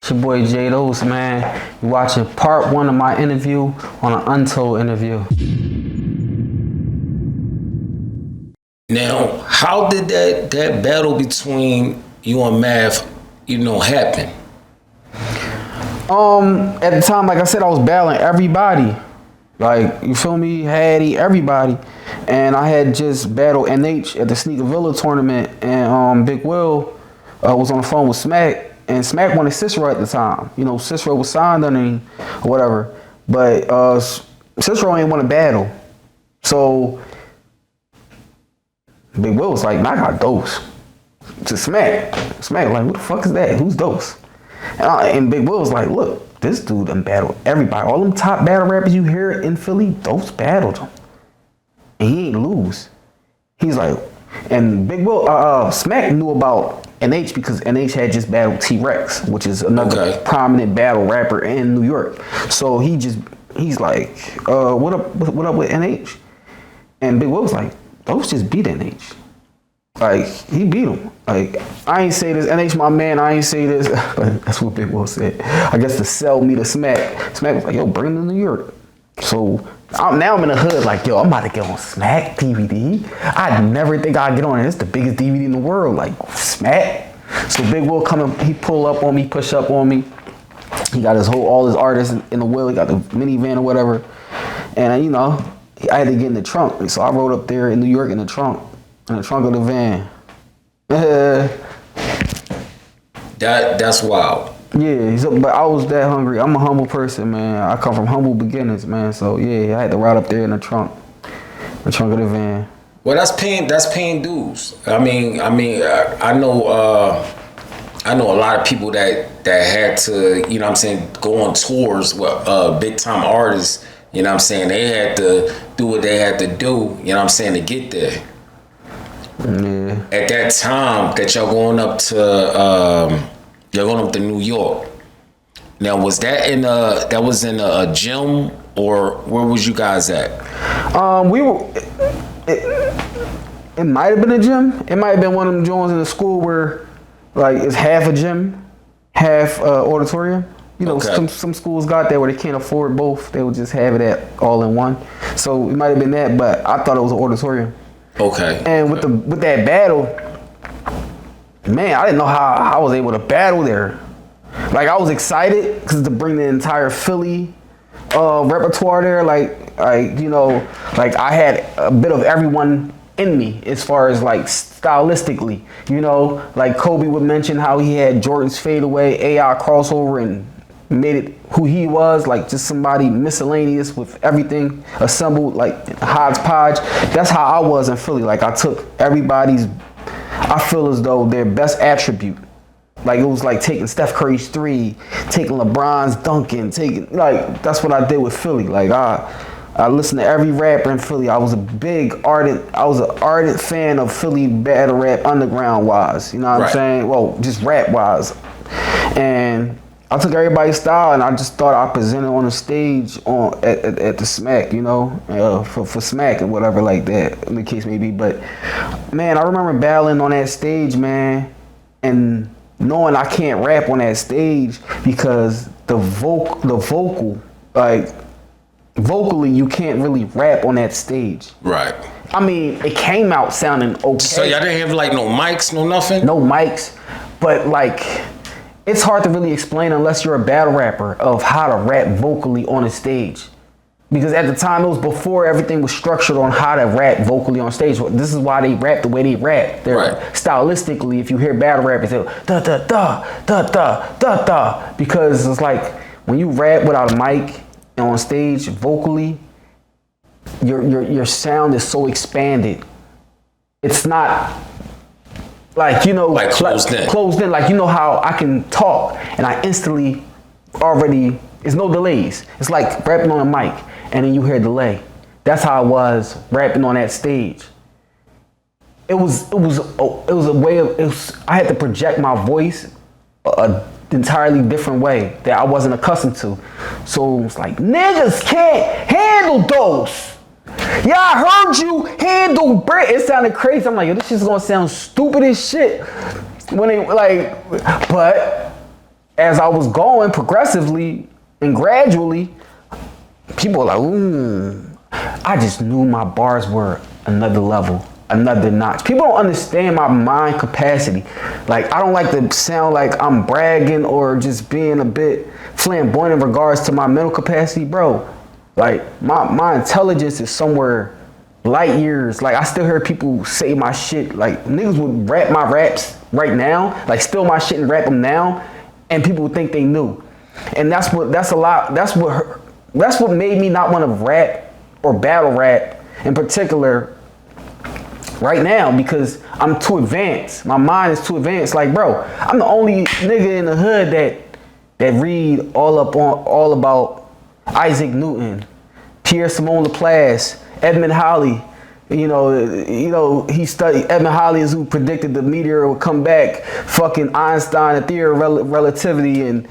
It's your boy J Dose, man. You watching part 1 of my interview on an Untold interview. Now, how did that battle between you and Math, happen? At the time, like I said, I was battling everybody. Like, you feel me? Hattie, everybody. And I had just battled NH at the Sneaker Villa tournament, and Big Will was on the phone with Smack. And Smack wanted Cicero at the time. Cicero was signed under him or whatever. But Cicero ain't want to battle. So Big Will was like, nah, I got Dose. To Smack. Smack like, who the fuck is that? Who's Dose? And Big Will was like, look, this dude done battled everybody. All them top battle rappers you hear in Philly, Dose battled him. And he ain't lose. He's like, and Big Will, Smack knew about NH because NH had just battled T-Rex, which is another prominent battle rapper in New York. So he's like, what up with NH? And Big Will was like, Dose just beat NH. Like, he beat him. Like, I ain't say this, NH my man, I ain't say this. But that's what Big Will said. I guess to sell me to Smack. Smack was like, yo, bring him to New York. So now I'm in the hood like, yo, I'm about to get on Smack DVD. I never think I'd get on it. It's the biggest DVD in the world, like Smack. So Big Will he pull up on me, push up on me. He got all his artists in the wheel. He got the minivan or whatever. And I had to get in the trunk. So I rode up there in New York in the trunk of the van. That's wild. Yeah, but I was that hungry. I'm a humble person, man. I come from humble beginnings, man. So yeah, I had to ride up there in the trunk of the van. Well, that's paying dues. I know a lot of people that had to, go on tours with big time artists. They had to do what they had to do. To get there. Yeah. At that time that y'all going up to New York. Now, was that in a gym, or where was you guys at? It might have been a gym. It might have been one of them joints in the school where, like, it's half a gym, half auditorium. Some schools got that where they can't afford both. They would just have it at all in one. So it might have been that, but I thought it was an auditorium. Okay. And with that battle, man, I didn't know how I was able to battle there. Like, I was excited because to bring the entire Philly repertoire there. Like I had a bit of everyone in me as far as like stylistically. Like Kobe would mention how he had Jordan's fadeaway, AI crossover, and made it who he was, like just somebody miscellaneous with everything assembled, like hodgepodge. That's how I was in Philly. Like, I took everybody's, I feel as though their best attribute. Like, it was like taking Steph Curry's 3, taking LeBron's dunking, that's what I did with Philly. Like, I listened to every rapper in Philly. I was an ardent fan of Philly battle rap underground wise. You know what I'm saying? Well, just rap wise. And I took everybody's style and I just thought I presented on the stage at the Smack, for Smack and whatever like that, in the case may be. But man, I remember battling on that stage, man, and knowing I can't rap on that stage because the vocal, like vocally, you can't really rap on that stage. Right. I mean, it came out sounding okay. So y'all didn't have like no mics, no nothing? No mics, but like, it's hard to really explain unless you're a battle rapper of how to rap vocally on a stage. Because at the time, it was before everything was structured on how to rap vocally on stage. This is why they rap the way they rap. They're stylistically, if you hear battle rappers, they're da da da da da da da. Because it's like when you rap without a mic and on stage vocally, your sound is so expanded. It's not like, like closed in. Like, how I can talk and I instantly already, there's no delays. It's like rapping on a mic and then you hear a delay. That's how I was rapping on that stage. It was a way of, I had to project my voice an entirely different way that I wasn't accustomed to. So it was like, niggas can't handle those. Yeah, I heard you handle Brit. It sounded crazy. I'm like, yo, this shit's gonna sound stupid as shit. When they but as I was going progressively and gradually, people were like, I just knew my bars were another level, another notch. People don't understand my mind capacity. Like, I don't like to sound like I'm bragging or just being a bit flamboyant in regards to my mental capacity, bro. Like, my intelligence is somewhere light years. Like, I still hear people say my shit. Like, niggas would rap my raps right now, like steal my shit and rap them now, and people would think they knew. And that's what made me not want to rap or battle rap in particular right now, because I'm too advanced. My mind is too advanced. Like, bro, I'm the only nigga in the hood that read all about Isaac Newton, Pierre Simon Laplace, Edmund Halley. You know, he studied. Edmund Halley is who predicted the meteor would come back. Fucking Einstein, the theory of relativity, and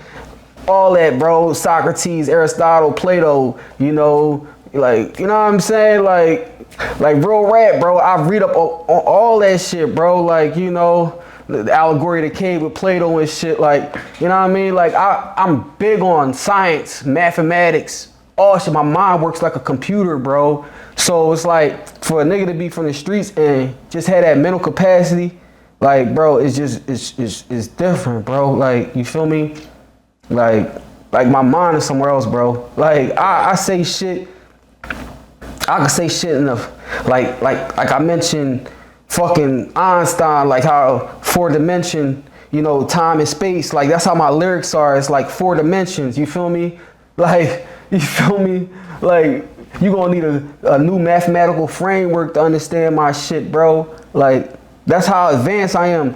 all that, bro. Socrates, Aristotle, Plato. You know what I'm saying? Like real rap, bro. I read up on all that shit, bro. Like, you know, the allegory of the cave with Plato and shit. Like, you know what I mean? Like, I'm big on science, mathematics, all shit. My mind works like a computer, bro. So it's like, for a nigga to be from the streets and just have that mental capacity, like, bro, it's different, bro. Like, you feel me? Like my mind is somewhere else, bro. Like, I say shit. I can say shit enough. Like I mentioned fucking Einstein, like how 4 dimension, you know, time and space, like that's how my lyrics are. It's like 4 dimensions, you feel me? Like, you feel me? Like, you gonna need a new mathematical framework to understand my shit, bro. Like, that's how advanced I am.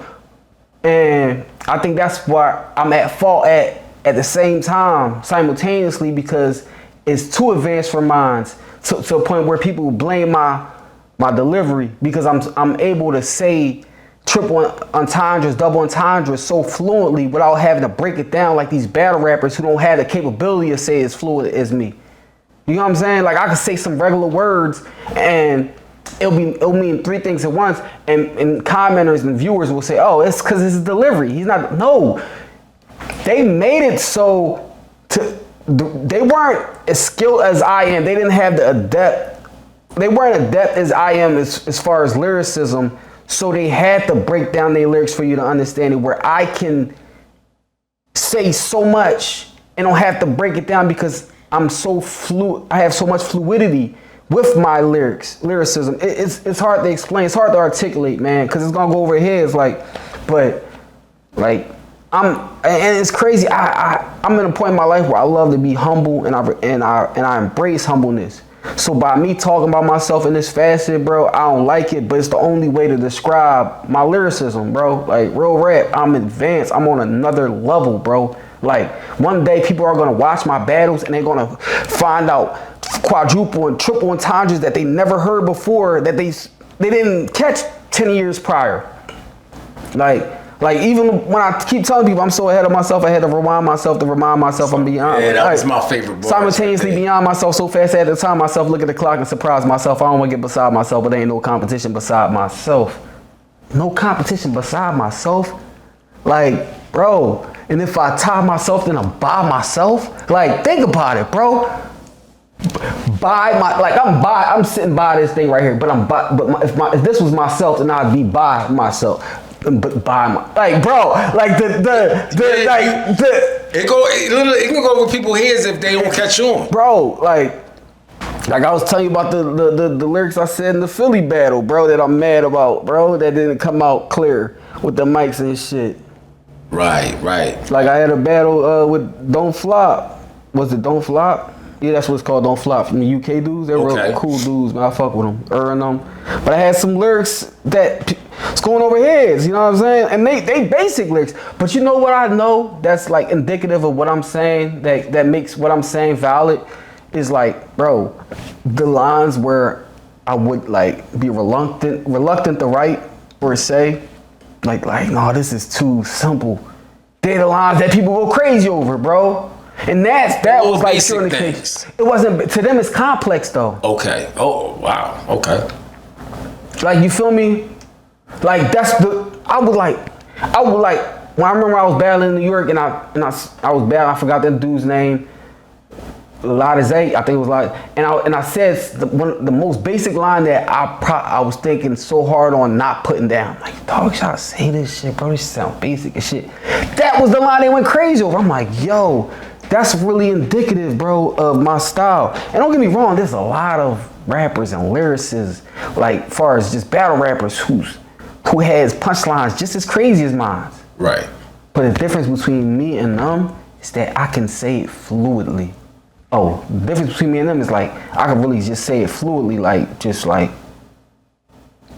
And I think that's why I'm at fault at the same time, simultaneously, because it's too advanced for minds to a point where people blame my delivery, because I'm able to say triple entendres, double entendres so fluently without having to break it down like these battle rappers who don't have the capability to say as fluid as me. You know what I'm saying? Like, I can say some regular words and it'll mean 3 things at once, and commenters and viewers will say, oh, it's because it's his delivery. He's not. No, they made it so they weren't as skilled as I am. They didn't have the adept. They weren't adept as I am as far as lyricism. So they had to break down their lyrics for you to understand it, where I can say so much and don't have to break it down because I'm so fluid. I have so much fluidity with my lyricism. It's hard to explain. It's hard to articulate, man, because it's gonna go over heads. And it's crazy. I'm in a point in my life where I love to be humble, and I embrace humbleness. So by me talking about myself in this facet, bro, I don't like it, but it's the only way to describe my lyricism, bro. Like, real rap, I'm advanced. I'm on another level, bro. Like, one day people are gonna watch my battles and they're gonna find out quadruple and triple entendres that they never heard before, that they didn't catch 10 years prior. Like, even when I keep telling people I'm so ahead of myself, I had to remind myself I'm beyond. Yeah, that was my favorite bar. Simultaneously beyond myself so fast, I had to time myself, look at the clock and surprise myself. I don't want to get beside myself, but there ain't no competition beside myself. No competition beside myself? Like, bro, and if I tie myself, then I'm by myself? Like, think about it, bro. I'm sitting by this thing right here, but if this was myself, then I'd be by myself. But by my, like, bro, like it can go over people's heads if they don't catch on, bro. Like I was telling you about the lyrics I said in the Philly battle, bro, that I'm mad about, bro, that didn't come out clear with the mics and shit. Right. Like, I had a battle with Don't Flop. Was it Don't Flop? Yeah, that's what it's called, Don't Flop, from the UK dudes. They're real cool dudes, man. I fuck with them, earn them. But I had some lyrics that it's going over heads, you know what I'm saying? And they basic lyrics. But you know what I know that's like indicative of what I'm saying, that makes what I'm saying valid, is like, bro, the lines where I would like be reluctant to write or say, like, no, this is too simple. They're the lines that people go crazy over, bro. And that was like sure the case. It wasn't, to them it's complex though. Okay. Oh wow. Okay. Like, you feel me? Like, that's I would like when I remember I was battling in New York and I was battling, I forgot that dude's name. Zay, I think it was like, and I said the most basic line that I was thinking so hard on not putting down. Like, dog, should I say this shit, bro? This shit sound basic as shit. That was the line they went crazy over. I'm like, yo, that's really indicative, bro, of my style. And don't get me wrong, there's a lot of rappers and lyricists, like, far as just battle rappers who has punchlines just as crazy as mine. Right. But the difference between me and them is that I can say it fluidly. Oh, the difference between me and them is like I can really just say it fluidly, like just like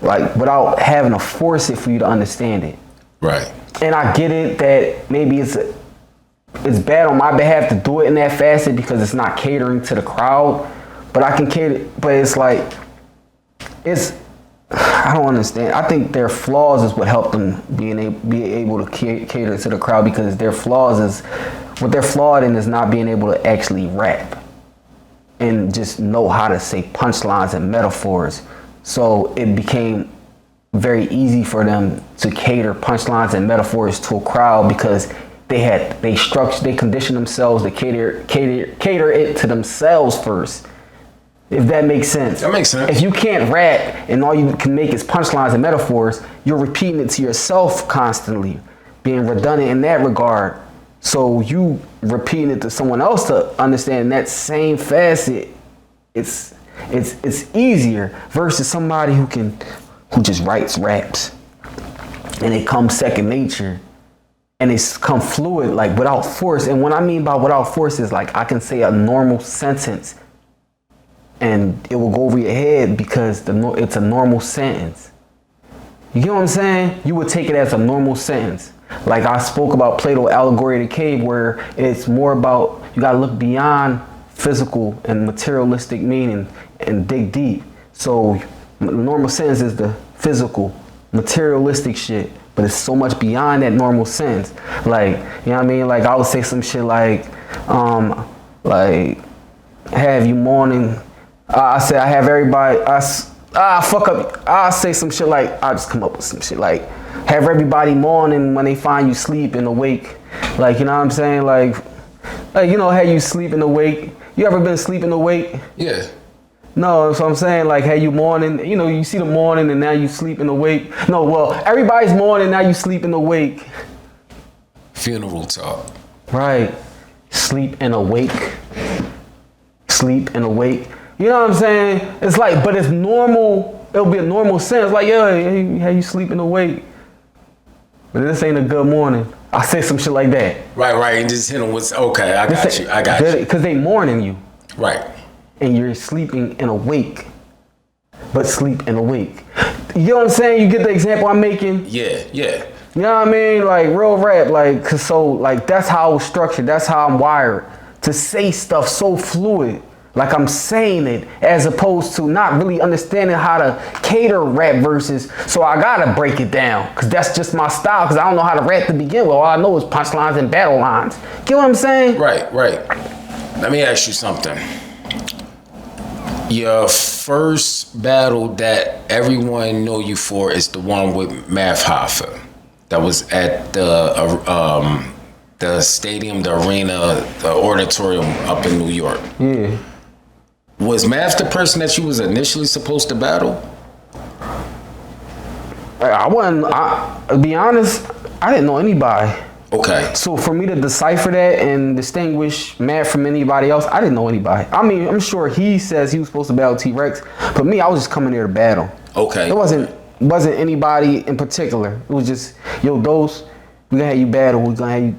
without having to force it for you to understand it. Right. And I get it that maybe it's bad on my behalf to do it in that facet because it's not catering to the crowd. But I can cater. But it's like I don't understand. I think their flaws is what helped them be able to cater to the crowd, because their flaws is what they're flawed in is not being able to actually rap and just know how to say punchlines and metaphors. So it became very easy for them to cater punchlines and metaphors to a crowd because they conditioned themselves to cater it to themselves first. If that makes sense. That makes sense. If you can't rap and all you can make is punchlines and metaphors, you're repeating it to yourself constantly, being redundant in that regard. So you repeating it to someone else to understand that same facet, it's easier versus somebody who just writes raps and it comes second nature and it's come fluid, like without force. And what I mean by without force is like I can say a normal sentence and it will go over your head because it's a normal sentence. You get what I'm saying? You would take it as a normal sentence. Like I spoke about Plato's allegory of the cave, where it's more about you gotta look beyond physical and materialistic meaning and dig deep. So the normal sentence is the physical, materialistic shit, but it's so much beyond that normal sense. Like, you know what I mean? Like I would say some shit like have you mourning. I say I have everybody. Fuck up. I say some shit like I just come up with some shit like have everybody mourning when they find you sleeping awake. Like, you know what I'm saying? Like you know how you sleeping awake. You ever been sleeping awake? Yeah. No, so I'm saying like how you mourning. You know, you see the morning and now you sleeping awake. No, well, everybody's mourning, now you sleeping awake. Funeral talk. Right. Sleep and awake. Sleep and awake. You know what I'm saying? It's like, but it's normal. It'll be a normal sentence. Like, yo, how you sleeping awake? But this ain't a good morning. I say some shit like that. Right. And just hit them with, okay, I got you. Because they mourning you. Right. And you're sleeping and awake. But sleep and awake. You know what I'm saying? You get the example I'm making? Yeah. You know what I mean? Like real rap, like, cause so like that's how I was structured. That's how I'm wired to say stuff so fluid. Like I'm saying it as opposed to not really understanding how to cater rap verses. So I gotta break it down because that's just my style, because I don't know how to rap to begin with. All I know is punchlines and battle lines. Get what I'm saying? Right. Let me ask you something. Your first battle that everyone know you for is the one with Math Hoffa. That was at the stadium, the arena, the auditorium up in New York. Yeah. Was Math the person that you was initially supposed to battle? I wasn't. To be honest, I didn't know anybody. Okay. So for me to decipher that and distinguish Matt from anybody else, I didn't know anybody. I mean, I'm sure he says he was supposed to battle T-Rex, but me, I was just coming there to battle. Okay. It wasn't anybody in particular. It was just, yo, Dose, we gonna have you battle. We gonna have you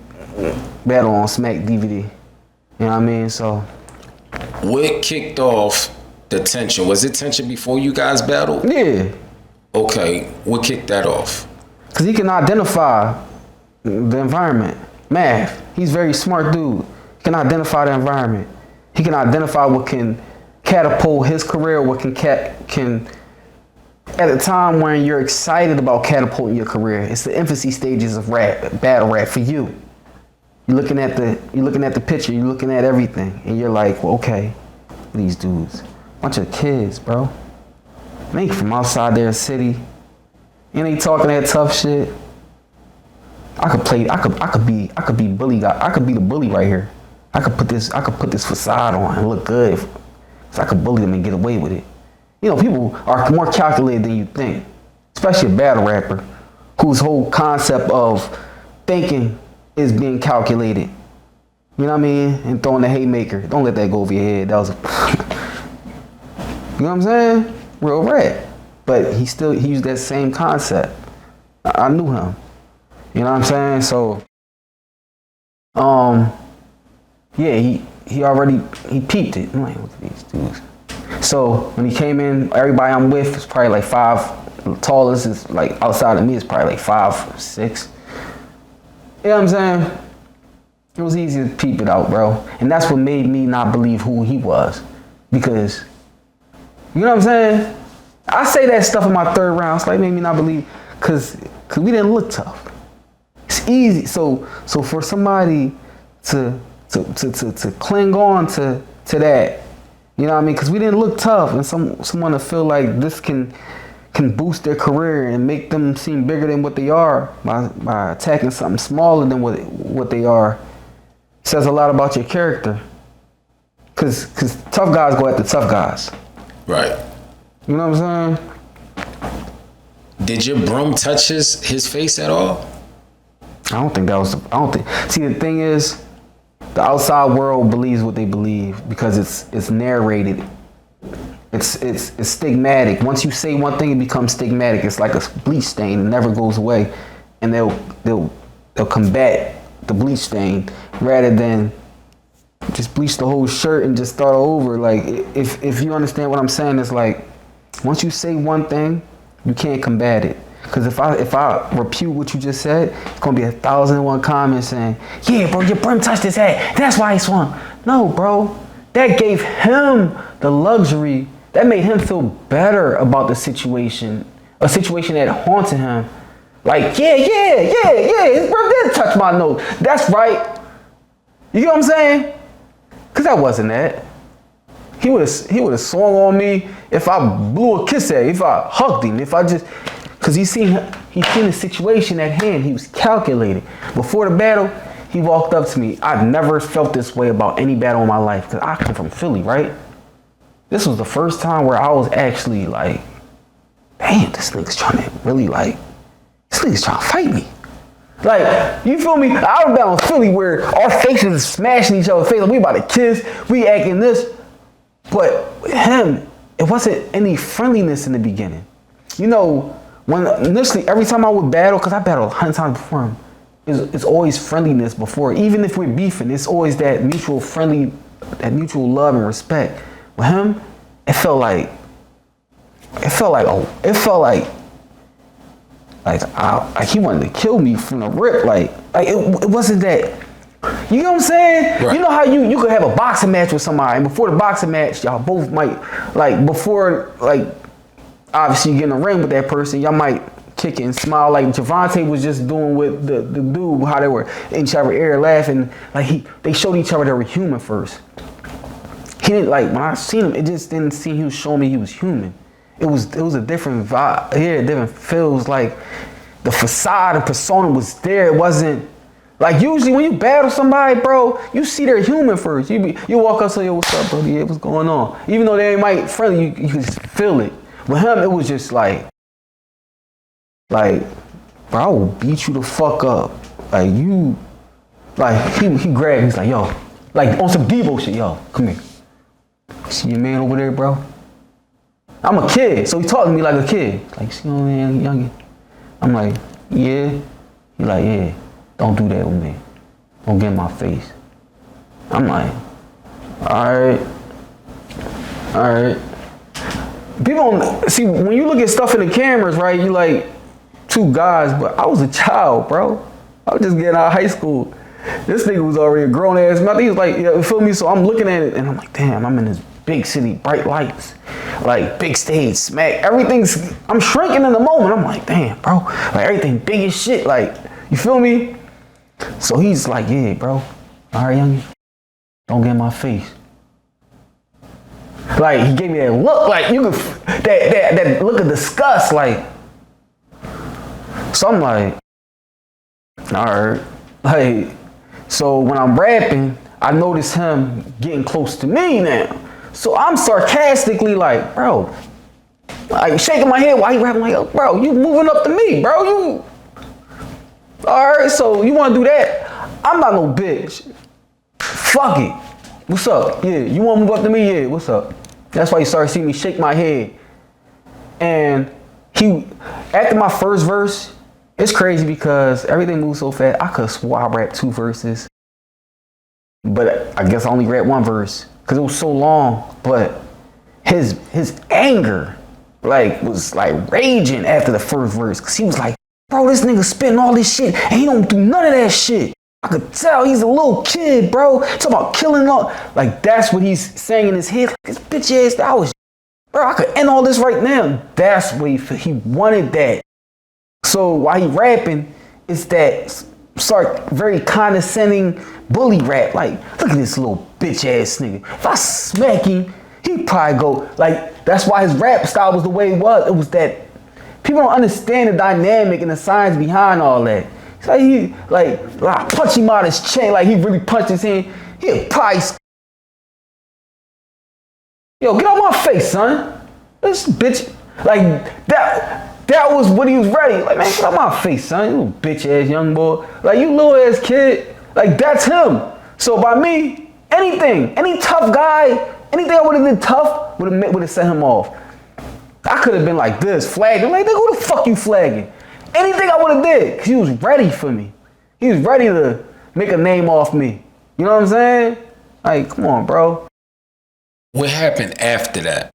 battle on Smack DVD. You know what I mean? So. What kicked off the tension? Was it tension before you guys battled? Yeah. Okay. What kicked that off? Because he can identify the environment. Math, he's a very smart dude. He can identify the environment. He can identify what can catapult his career, what can at a time when you're excited about catapulting your career. It's the infancy stages of rap, battle rap for you. You're looking at the picture, you're looking at everything, and you're like, well, okay, these dudes, bunch of kids, bro. They ain't from outside their city, and they talking that tough shit. I could be bully guy. I could be the bully right here. I could put this facade on and look good. So I could bully them and get away with it. You know, people are more calculated than you think, especially a battle rapper whose whole concept of thinking is being calculated. You know what I mean? And throwing the haymaker. Don't let that go over your head. That was, you know what I'm saying? Real rap. But he used that same concept. I knew him. You know what I'm saying? So, yeah, he peeped it. I'm like, look at these dudes. So when he came in, everybody I'm with is probably like 5. The tallest is like outside of me is probably like 5, 6. You know what I'm saying? It was easy to peep it out, bro. And that's what made me not believe who he was. Because, you know what I'm saying? I say that stuff in my third round. It's like made me not believe because we didn't look tough. It's easy. So for somebody to cling on to that, you know what I mean? Because we didn't look tough, and someone to feel like this can boost their career and make them seem bigger than what they are by attacking something smaller than what they are, says a lot about your character. Because tough guys go after tough guys. Right. You know what I'm saying? Did your broom touch his face at all? I don't think. See, the thing is, the outside world believes what they believe because it's narrated. It's stigmatic. Once you say one thing, it becomes stigmatic. It's like a bleach stain. It never goes away, and they'll combat the bleach stain rather than just bleach the whole shirt and just start over. Like if you understand what I'm saying, it's like once you say one thing, you can't combat it. Because if I repute what you just said, it's gonna be 1,001 comments saying, yeah, bro, your brim touched his head. That's why he swung. No, bro, that gave him the luxury. That made him feel better about the situation, a situation that haunted him. Like, yeah, his bro did touch my nose. That's right. You know what I'm saying? Because that wasn't that. He would have swung on me if I blew a kiss at him, if I hugged him, if I just. Because he seen the situation at hand. He was calculating. Before the battle, he walked up to me. I've never felt this way about any battle in my life. Because I come from Philly, right? This was the first time where I was actually like, damn, this nigga's trying to really this nigga's trying to fight me. Like, you feel me? I was down in Philly where our faces is smashing each other's face. Like, we about to kiss. We acting this. But with him, it wasn't any friendliness in the beginning. You know, when initially, every time I would battle, because I battled 100 times before him, it's always friendliness before. Even if we're beefing, it's always that mutual love and respect. With him, it felt like he wanted to kill me from the rip. Like it wasn't that. You know what I'm saying? Right. You know how you could have a boxing match with somebody, and before the boxing match, y'all both might obviously you get in the ring with that person, y'all might kick it and smile like Javante was just doing with the dude, how they were in each other's ear laughing. Like they showed each other they were human first. He didn't when I seen him, it just didn't seem he was showing me he was human. It was a different vibe. Yeah, different feels. Like the facade and persona was there. It wasn't like usually when you battle somebody, bro, you see they're human first. You walk up and say, yo, what's up, bro? Yeah, what's going on? Even though they might friendly, you can just feel it. With him, it was just like, bro, I will beat you the fuck up. He grabbed me, he's like, yo, like on some Debo shit, yo, come here. See your man over there, bro? I'm a kid, so he talking to me like a kid. Like, see your man, youngin? I'm like, yeah. He like, yeah, don't do that with me. Don't get in my face. I'm like, all right. People don't see when you look at stuff in the cameras, right? You like two guys, but I was a child, bro. I was just getting out of high school. This nigga was already a grown ass man. He was like, you feel me? So I'm looking at it and I'm like, damn, I'm in this big city, bright lights, like big stage, smack. I'm shrinking in the moment. I'm like, damn, bro. Like everything big as shit. Like, you feel me? So he's like, yeah, bro. All right, youngin, don't get in my face. Like he gave me that look, like you could that look of disgust, like. So I'm like, Alright. Like, so when I'm rapping, I notice him getting close to me now. So I'm sarcastically like, bro, like shaking my head while he rapping, like, yo, bro, you moving up to me, bro. You alright, so you wanna do that? I'm not no bitch. Fuck it. What's up? Yeah, you wanna move up to me? Yeah, what's up? That's why you started seeing me shake my head. And after my first verse, it's crazy because everything moves so fast. I could have swore I rapped 2 verses. But I guess I only rapped 1 verse because it was so long. But his anger was like raging after the first verse. Cause he was like, bro, this nigga spitting all this shit and he don't do none of that shit. I could tell he's a little kid, bro. Talking about killing all. Like, that's what he's saying in his head. Like, this bitch ass, bro, I could end all this right now. That's what he wanted that. So while he rapping, it's that very condescending bully rap. Like, look at this little bitch ass nigga. If I smack him, he'd probably go, like, that's why his rap style was the way it was. It was that people don't understand the dynamic and the science behind all that. It's like I punch him out his chain, like he really punched his hand. He'll probably, yo, get out my face, son. This bitch, like that was what he was ready. Like, man, get out my face, son. You little bitch ass young boy. Like, you little ass kid. Like, that's him. So by me, any tough guy, anything I would have did tough would have set him off. I could have been like this, flagging. Like, who the fuck you flagging? Anything I would have did, because he was ready for me. He was ready to make a name off me. You know what I'm saying? Like, come on, bro. What happened after that?